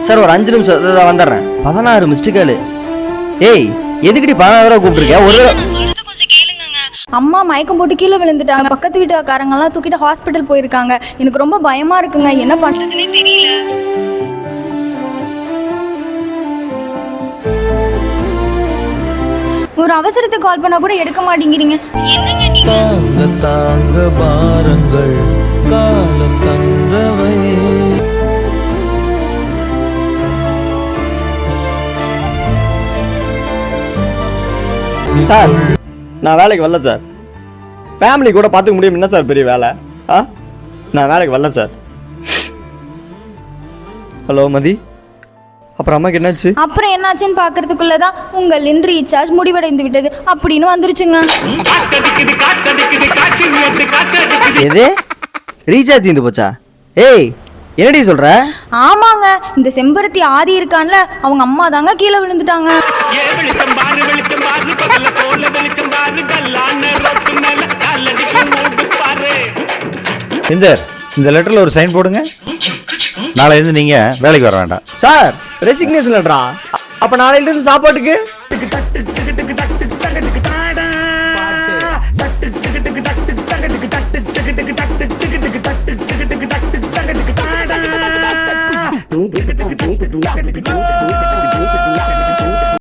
Sir ஒரு 5 நிமிஷம் வந்துடுறேன். 16 மிஸ்டு கால். ஏய் எதுக்குடி 16 தடவை கூப்பிட்டுருக்கேன்? ஒரு அம்மா மயக்கம் போட்டு கீழே விழுந்துட்டாங்க. பக்கத்து வீட்டுக்காரங்க எல்லாம் தூக்கிட்டு ஹாஸ்பிட்டல் போயிருக்காங்க. எனக்கு ரொம்ப பயமா இருக்குங்க. என்ன பண்றதுன்னே தெரியல. ஒரு அவசரத்துக்கு கால் பண்ணா கூட எடுக்க மாட்டேங்கிறீங்க. என்னங்க நீங்க? தாங்க தாங்க பாரங்கள் காலம் தந்தவை. சார் நான் வேலைக்கு வரல சார். ஃபேமிலி கூட பார்த்துக்க முடியும். என்ன சார் பெரிய வேலை? நான் வேலைக்கு வரல சார். ஹலோ மதி, அப்புறம் அம்மாக்கு என்னாச்சு? அப்புறம் என்னாச்சுன்னு பார்க்கறதுக்குள்ளதான் உங்களின் ரீசார்ஜ் முடிவடைந்து விட்டது அப்படின்னு வந்துருச்சுங்க. எது ரீசார்ஜ் தீர்ந்து போச்சா? ஏய் என்னடி சொல்ற? ஆமாங்க, இந்த செம்பருத்தி ஆதி இருக்கான்ல, அவங்க அம்மா தாங்க கீழே விழுந்துட்டாங்க. இந்த லெட்டர்ல ஒரு சைன் போடுங்க. நாளை இருந்து நீங்க வேலைக்கு வர வேண்டாம். சார் ரெசிக்னேஷன் லெட்டரா? அப்ப நாளையில இருந்து சாப்பாட்டுக்கு